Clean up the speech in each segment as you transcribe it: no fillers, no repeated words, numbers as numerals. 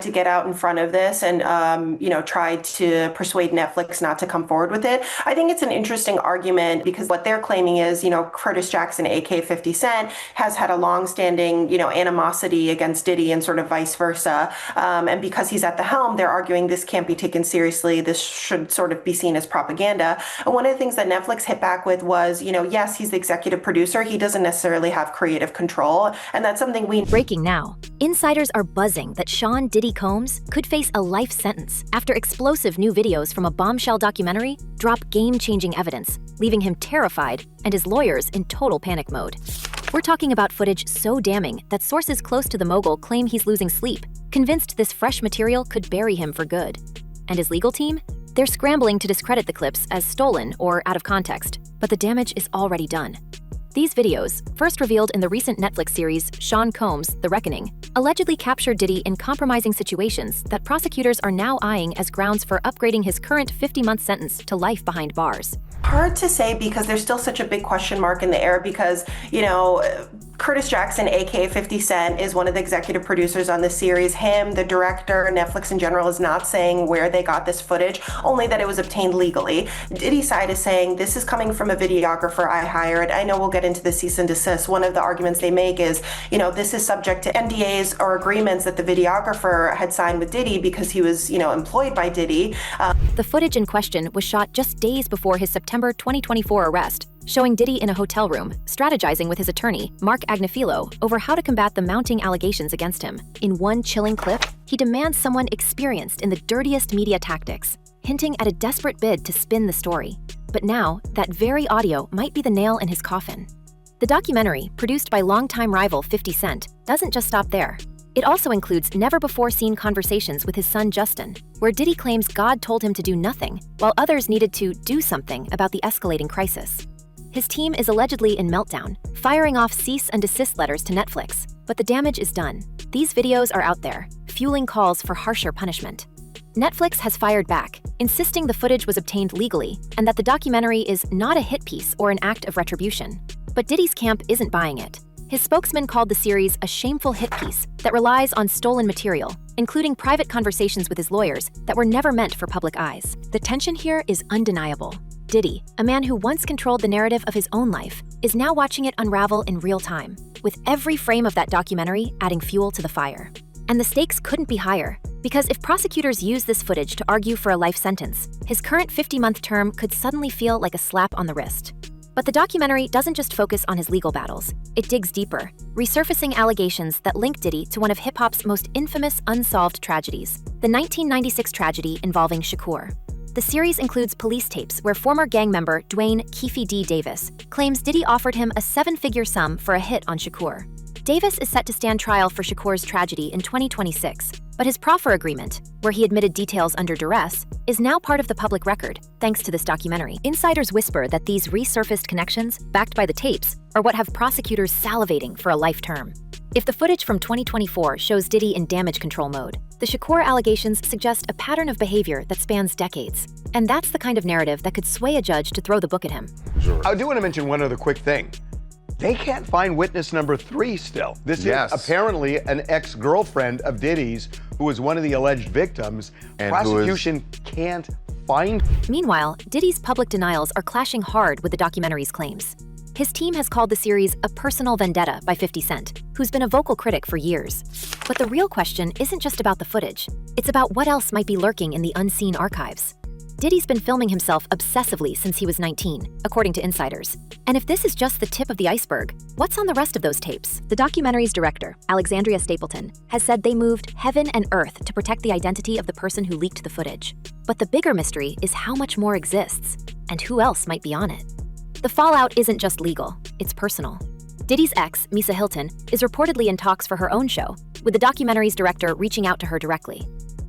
to get out in front of this and tried to persuade Netflix not to come forward with it. I think it's an interesting argument because what they're claiming is, Curtis Jackson, aka 50 Cent, has had a longstanding, animosity against Diddy and sort of vice versa. And because he's at the helm, they're arguing this can't be taken seriously. This should sort of be seen as propaganda. And one of the things that Netflix hit back with was, yes, he's the executive producer. He doesn't necessarily have creative control. And that's something we... Breaking now. Insiders are buzzing that Sean Diddy Combs could face a life sentence after explosive new videos from a bombshell documentary drop game-changing evidence, leaving him terrified and his lawyers in total panic mode. We're talking about footage so damning that sources close to the mogul claim he's losing sleep, convinced this fresh material could bury him for good. And his legal team? They're scrambling to discredit the clips as stolen or out of context, but the damage is already done. These videos, first revealed in the recent Netflix series Sean Combs: The Reckoning, allegedly captured Diddy in compromising situations that prosecutors are now eyeing as grounds for upgrading his current 50-month sentence to life behind bars. Hard to say because there's still such a big question mark in the air because, Curtis Jackson, aka 50 Cent, is one of the executive producers on this series. Him, the director, Netflix in general is not saying where they got this footage, only that it was obtained legally. Diddy's side is saying this is coming from a videographer I hired. I know we'll get into the cease and desist. One of the arguments they make is, this is subject to NDAs or agreements that the videographer had signed with Diddy because he was, employed by Diddy. The footage in question was shot just days before his September 2024 arrest, showing Diddy in a hotel room, strategizing with his attorney, Mark Agnifilo, over how to combat the mounting allegations against him. In one chilling clip, he demands someone experienced in the dirtiest media tactics, hinting at a desperate bid to spin the story. But now, that very audio might be the nail in his coffin. The documentary, produced by longtime rival 50 Cent, doesn't just stop there. It also includes never-before-seen conversations with his son Justin, where Diddy claims God told him to do nothing, while others needed to do something about the escalating crisis. His team is allegedly in meltdown, firing off cease and desist letters to Netflix, but the damage is done. These videos are out there, fueling calls for harsher punishment. Netflix has fired back, insisting the footage was obtained legally and that the documentary is not a hit piece or an act of retribution. But Diddy's camp isn't buying it. His spokesman called the series a shameful hit piece that relies on stolen material, including private conversations with his lawyers that were never meant for public eyes. The tension here is undeniable. Diddy, a man who once controlled the narrative of his own life, is now watching it unravel in real time, with every frame of that documentary adding fuel to the fire. And the stakes couldn't be higher, because if prosecutors use this footage to argue for a life sentence, his current 50-month term could suddenly feel like a slap on the wrist. But the documentary doesn't just focus on his legal battles. It digs deeper, resurfacing allegations that link Diddy to one of hip-hop's most infamous unsolved tragedies, the 1996 tragedy involving Shakur. The series includes police tapes where former gang member Dwayne "Keefe D. Davis claims Diddy offered him a 7-figure sum for a hit on Shakur. Davis is set to stand trial for Shakur's tragedy in 2026, but his proffer agreement, where he admitted details under duress, is now part of the public record, thanks to this documentary. Insiders whisper that these resurfaced connections, backed by the tapes, are what have prosecutors salivating for a life term. If the footage from 2024 shows Diddy in damage control mode, the Shakur allegations suggest a pattern of behavior that spans decades. And that's the kind of narrative that could sway a judge to throw the book at him. I do want to mention one other quick thing. They can't find witness number 3 still. This is apparently an ex-girlfriend of Diddy's who was one of the alleged victims. And prosecution can't find. Meanwhile, Diddy's public denials are clashing hard with the documentary's claims. His team has called the series a personal vendetta by 50 Cent, who's been a vocal critic for years. But the real question isn't just about the footage. It's about what else might be lurking in the unseen archives. Diddy's been filming himself obsessively since he was 19, according to insiders. And if this is just the tip of the iceberg, what's on the rest of those tapes? The documentary's director, Alexandria Stapleton, has said they moved heaven and earth to protect the identity of the person who leaked the footage. But the bigger mystery is how much more exists, and who else might be on it. The fallout isn't just legal, it's personal. Diddy's ex, Misa Hilton, is reportedly in talks for her own show, with the documentary's director reaching out to her directly.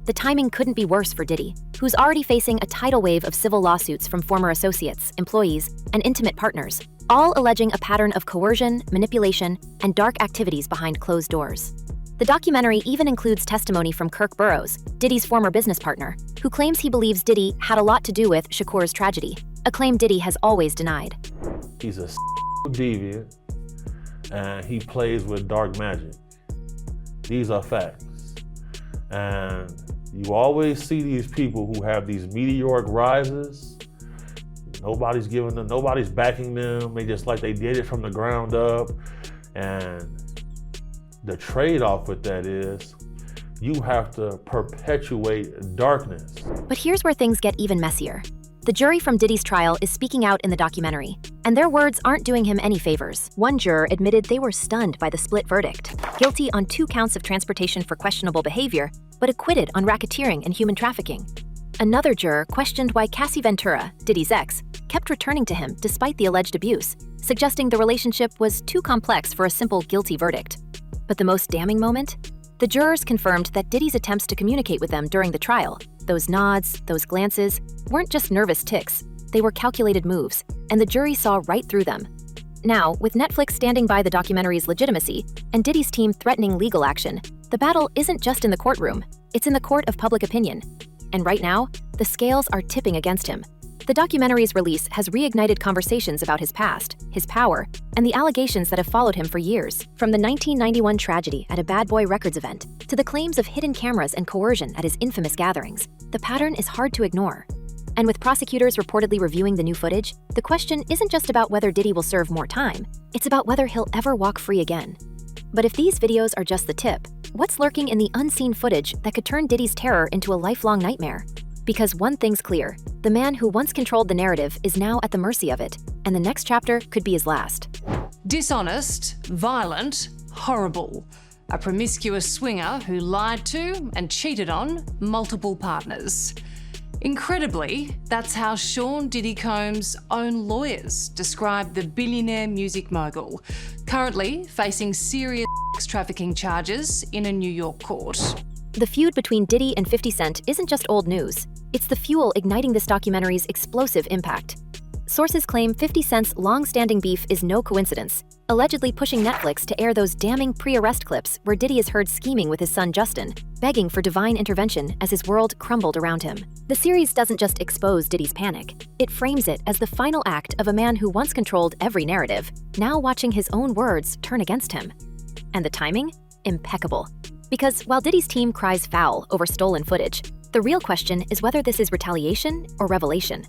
The timing couldn't be worse for Diddy, who's already facing a tidal wave of civil lawsuits from former associates, employees, and intimate partners, all alleging a pattern of coercion, manipulation, and dark activities behind closed doors. The documentary even includes testimony from Kirk Burrows, Diddy's former business partner, who claims he believes Diddy had a lot to do with Shakur's tragedy, a claim Diddy has always denied. He's a deviant, and he plays with dark magic. These are facts. And you always see these people who have these meteoric rises. Nobody's backing them. They just like they did it from the ground up. And the trade-off with that is you have to perpetuate darkness. But here's where things get even messier. The jury from Diddy's trial is speaking out in the documentary, and their words aren't doing him any favors. One juror admitted they were stunned by the split verdict, guilty on 2 counts of transportation for questionable behavior, but acquitted on racketeering and human trafficking. Another juror questioned why Cassie Ventura, Diddy's ex, kept returning to him despite the alleged abuse, suggesting the relationship was too complex for a simple guilty verdict. But the most damning moment? The jurors confirmed that Diddy's attempts to communicate with them during the trial, those nods, those glances, weren't just nervous tics, they were calculated moves, and the jury saw right through them. Now, with Netflix standing by the documentary's legitimacy and Diddy's team threatening legal action, the battle isn't just in the courtroom, it's in the court of public opinion. And right now, the scales are tipping against him. The documentary's release has reignited conversations about his past, his power, and the allegations that have followed him for years. From the 1991 tragedy at a Bad Boy Records event to the claims of hidden cameras and coercion at his infamous gatherings, the pattern is hard to ignore. And with prosecutors reportedly reviewing the new footage, the question isn't just about whether Diddy will serve more time, it's about whether he'll ever walk free again. But if these videos are just the tip, what's lurking in the unseen footage that could turn Diddy's terror into a lifelong nightmare? Because one thing's clear, the man who once controlled the narrative is now at the mercy of it, and the next chapter could be his last. Dishonest, violent, horrible. A promiscuous swinger who lied to and cheated on multiple partners. Incredibly, that's how Sean Diddy Combs' own lawyers described the billionaire music mogul, currently facing serious sex trafficking charges in a New York court. The feud between Diddy and 50 Cent isn't just old news. It's the fuel igniting this documentary's explosive impact. Sources claim 50 Cent's long-standing beef is no coincidence, allegedly pushing Netflix to air those damning pre-arrest clips where Diddy is heard scheming with his son Justin, begging for divine intervention as his world crumbled around him. The series doesn't just expose Diddy's panic, it frames it as the final act of a man who once controlled every narrative, now watching his own words turn against him. And the timing? Impeccable. Because while Diddy's team cries foul over stolen footage, the real question is whether this is retaliation or revelation.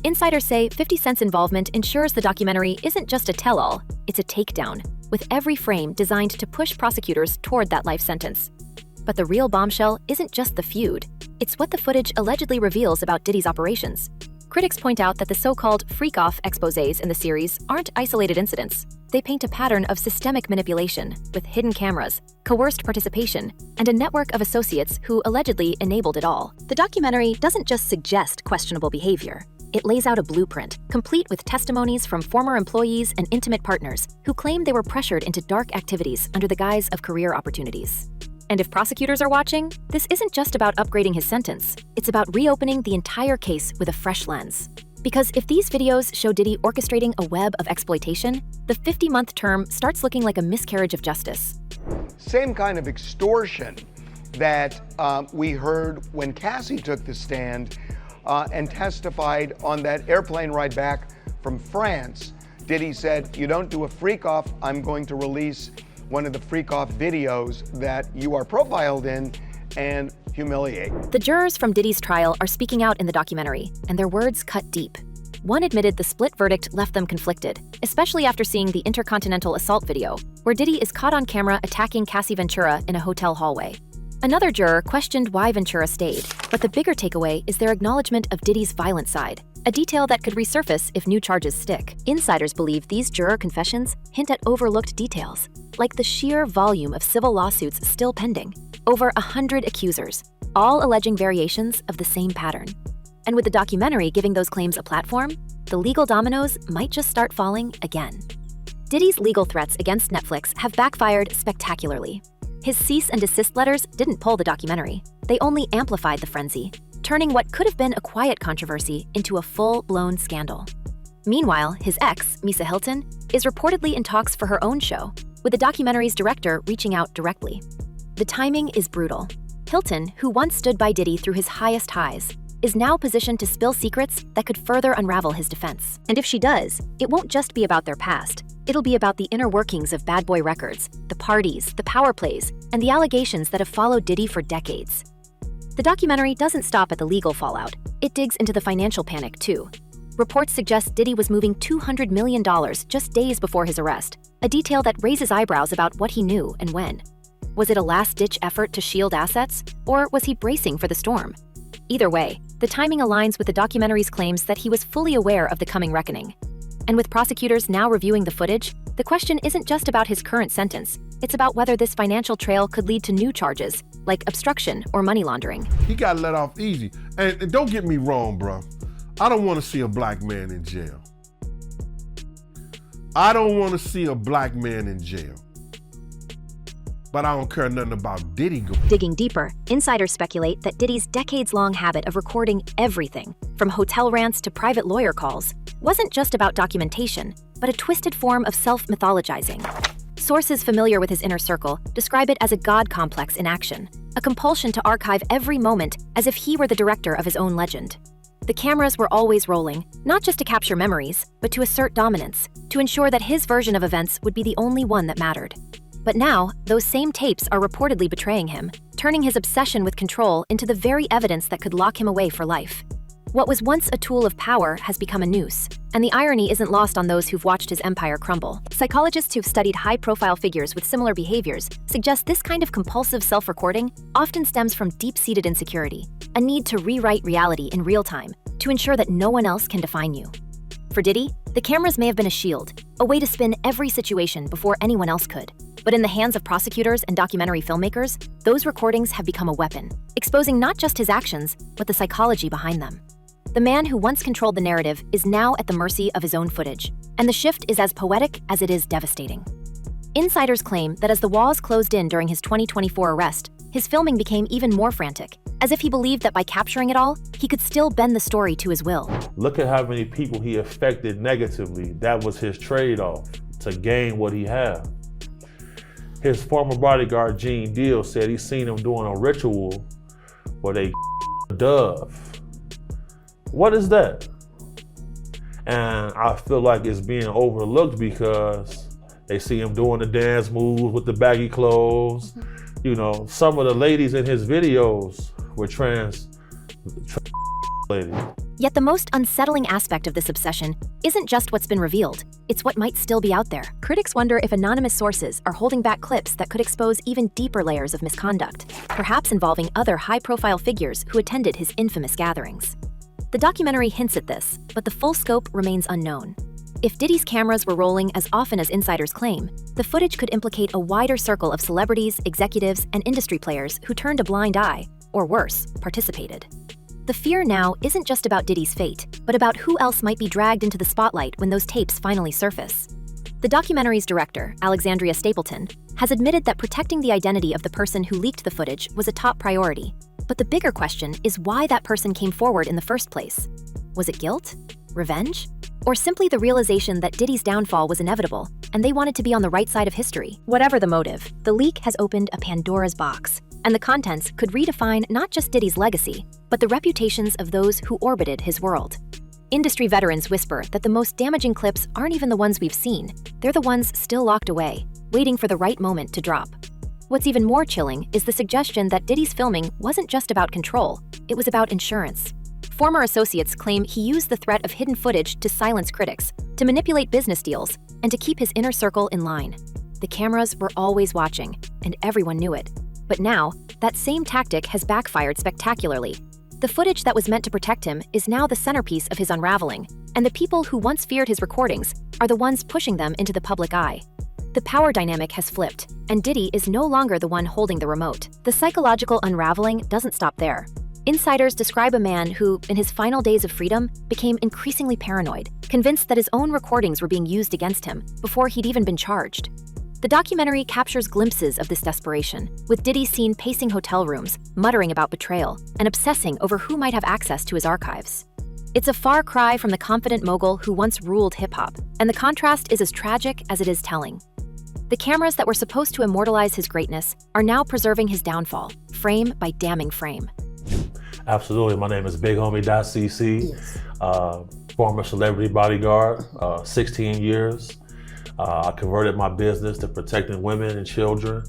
Insiders say 50 Cent's involvement ensures the documentary isn't just a tell-all, it's a takedown, with every frame designed to push prosecutors toward that life sentence. But the real bombshell isn't just the feud, it's what the footage allegedly reveals about Diddy's operations. Critics point out that the so-called freak-off exposés in the series aren't isolated incidents. They paint a pattern of systemic manipulation, with hidden cameras, coerced participation, and a network of associates who allegedly enabled it all. The documentary doesn't just suggest questionable behavior. It lays out a blueprint, complete with testimonies from former employees and intimate partners who claim they were pressured into dark activities under the guise of career opportunities. And if prosecutors are watching, this isn't just about upgrading his sentence. It's about reopening the entire case with a fresh lens. Because if these videos show Diddy orchestrating a web of exploitation, the 50-month term starts looking like a miscarriage of justice. Same kind of extortion that we heard when Cassie took the stand and testified on that airplane ride back from France. Diddy said, "You don't do a freak-off, I'm going to release one of the freak-off videos that you are profiled in and humiliate." The jurors from Diddy's trial are speaking out in the documentary, and their words cut deep. One admitted the split verdict left them conflicted, especially after seeing the intercontinental assault video, where Diddy is caught on camera attacking Cassie Ventura in a hotel hallway. Another juror questioned why Ventura stayed, but the bigger takeaway is their acknowledgement of Diddy's violent side, a detail that could resurface if new charges stick. Insiders believe these juror confessions hint at overlooked details, like the sheer volume of civil lawsuits still pending, over 100 accusers, all alleging variations of the same pattern. And with the documentary giving those claims a platform, the legal dominoes might just start falling again. Diddy's legal threats against Netflix have backfired spectacularly. His cease and desist letters didn't pull the documentary. They only amplified the frenzy, turning what could have been a quiet controversy into a full-blown scandal. Meanwhile, his ex, Misa Hilton, is reportedly in talks for her own show, with the documentary's director reaching out directly. The timing is brutal. Hilton, who once stood by Diddy through his highest highs, is now positioned to spill secrets that could further unravel his defense. And if she does, it won't just be about their past. It'll be about the inner workings of Bad Boy Records, the parties, the power plays, and the allegations that have followed Diddy for decades. The documentary doesn't stop at the legal fallout. It digs into the financial panic, too. Reports suggest Diddy was moving $200 million just days before his arrest, a detail that raises eyebrows about what he knew and when. Was it a last-ditch effort to shield assets, or was he bracing for the storm? Either way, the timing aligns with the documentary's claims that he was fully aware of the coming reckoning. And with prosecutors now reviewing the footage, the question isn't just about his current sentence, it's about whether this financial trail could lead to new charges, like obstruction or money laundering. He got let off easy. And don't get me wrong, bro. I don't want to see a black man in jail. I don't want to see a black man in jail. But I don't care nothing about Diddy. Digging deeper, insiders speculate that Diddy's decades-long habit of recording everything, from hotel rants to private lawyer calls, wasn't just about documentation, but a twisted form of self-mythologizing. Sources familiar with his inner circle describe it as a God complex in action, a compulsion to archive every moment as if he were the director of his own legend. The cameras were always rolling, not just to capture memories, but to assert dominance, to ensure that his version of events would be the only one that mattered. But now, those same tapes are reportedly betraying him, turning his obsession with control into the very evidence that could lock him away for life. What was once a tool of power has become a noose, and the irony isn't lost on those who've watched his empire crumble. Psychologists who've studied high-profile figures with similar behaviors suggest this kind of compulsive self-recording often stems from deep-seated insecurity, a need to rewrite reality in real time to ensure that no one else can define you. For Diddy, the cameras may have been a shield, a way to spin every situation before anyone else could. But in the hands of prosecutors and documentary filmmakers, those recordings have become a weapon, exposing not just his actions, but the psychology behind them. The man who once controlled the narrative is now at the mercy of his own footage, and the shift is as poetic as it is devastating. Insiders claim that as the walls closed in during his 2024 arrest, his filming became even more frantic, as if he believed that by capturing it all, he could still bend the story to his will. Look at how many people he affected negatively. That was his trade-off to gain what he had. His former bodyguard, Gene Deal, said he seen him doing a ritual where they dove. What is that? And I feel like it's being overlooked because they see him doing the dance moves with the baggy clothes. You know, some of the ladies in his videos were trans ladies. Yet the most unsettling aspect of this obsession isn't just what's been revealed, it's what might still be out there. Critics wonder if anonymous sources are holding back clips that could expose even deeper layers of misconduct, perhaps involving other high-profile figures who attended his infamous gatherings. The documentary hints at this, but the full scope remains unknown. If Diddy's cameras were rolling as often as insiders claim, the footage could implicate a wider circle of celebrities, executives, and industry players who turned a blind eye, or worse, participated. The fear now isn't just about Diddy's fate, but about who else might be dragged into the spotlight when those tapes finally surface. The documentary's director, Alexandria Stapleton, has admitted that protecting the identity of the person who leaked the footage was a top priority. But the bigger question is why that person came forward in the first place. Was it guilt? Revenge? Or simply the realization that Diddy's downfall was inevitable, and they wanted to be on the right side of history? Whatever the motive, the leak has opened a Pandora's box, and the contents could redefine not just Diddy's legacy, but the reputations of those who orbited his world. Industry veterans whisper that the most damaging clips aren't even the ones we've seen, they're the ones still locked away, waiting for the right moment to drop. What's even more chilling is the suggestion that Diddy's filming wasn't just about control, it was about insurance. Former associates claim he used the threat of hidden footage to silence critics, to manipulate business deals, and to keep his inner circle in line. The cameras were always watching, and everyone knew it. But now, that same tactic has backfired spectacularly. The footage that was meant to protect him is now the centerpiece of his unraveling, and the people who once feared his recordings are the ones pushing them into the public eye. The power dynamic has flipped, and Diddy is no longer the one holding the remote. The psychological unraveling doesn't stop there. Insiders describe a man who, in his final days of freedom, became increasingly paranoid, convinced that his own recordings were being used against him before he'd even been charged. The documentary captures glimpses of this desperation, with Diddy seen pacing hotel rooms, muttering about betrayal, and obsessing over who might have access to his archives. It's a far cry from the confident mogul who once ruled hip-hop, and the contrast is as tragic as it is telling. The cameras that were supposed to immortalize his greatness are now preserving his downfall, frame by damning frame. Absolutely. My name is Big Homie.cc, former celebrity bodyguard, 16 years. I converted my business to protecting women and children,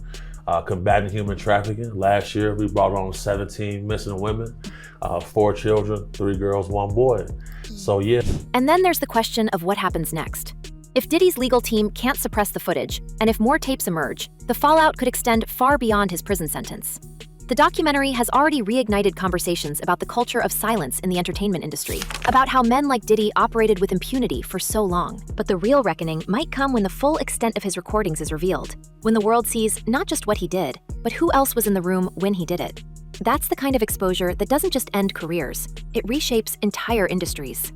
combating human trafficking. Last year, we brought on 17 missing women, 4 children, 3 girls, 1 boy. So yeah. And then there's the question of what happens next. If Diddy's legal team can't suppress the footage, and if more tapes emerge, the fallout could extend far beyond his prison sentence. The documentary has already reignited conversations about the culture of silence in the entertainment industry, about how men like Diddy operated with impunity for so long. But the real reckoning might come when the full extent of his recordings is revealed, when the world sees not just what he did, but who else was in the room when he did it. That's the kind of exposure that doesn't just end careers, it reshapes entire industries.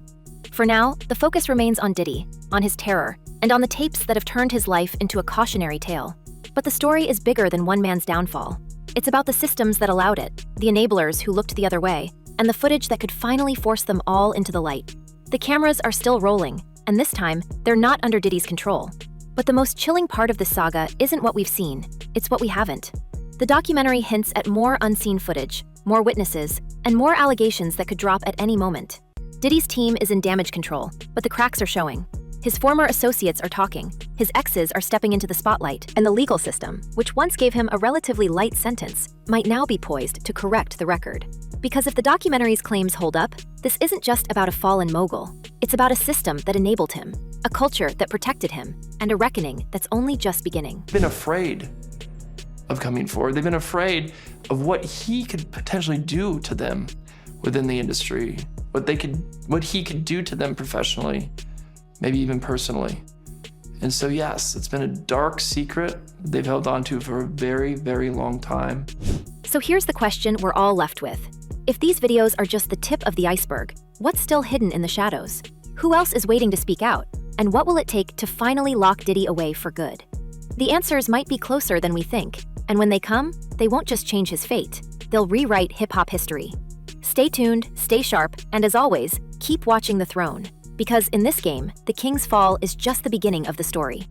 For now, the focus remains on Diddy, on his terror, and on the tapes that have turned his life into a cautionary tale. But the story is bigger than one man's downfall. It's about the systems that allowed it, the enablers who looked the other way, and the footage that could finally force them all into the light. The cameras are still rolling, and this time, they're not under Diddy's control. But the most chilling part of this saga isn't what we've seen, it's what we haven't. The documentary hints at more unseen footage, more witnesses, and more allegations that could drop at any moment. Diddy's team is in damage control, but the cracks are showing. His former associates are talking, his exes are stepping into the spotlight, and the legal system, which once gave him a relatively light sentence, might now be poised to correct the record. Because if the documentary's claims hold up, this isn't just about a fallen mogul. It's about a system that enabled him, a culture that protected him, and a reckoning that's only just beginning. They've been afraid of coming forward. They've been afraid of what he could potentially do to them within the industry, what he could do to them professionally, maybe even personally. And so yes, it's been a dark secret they've held on to for a very, very long time. So here's the question we're all left with. If these videos are just the tip of the iceberg, what's still hidden in the shadows? Who else is waiting to speak out? And what will it take to finally lock Diddy away for good? The answers might be closer than we think, and when they come, they won't just change his fate, they'll rewrite hip-hop history. Stay tuned, stay sharp, and as always, keep watching The Throne. Because in this game, the king's fall is just the beginning of the story.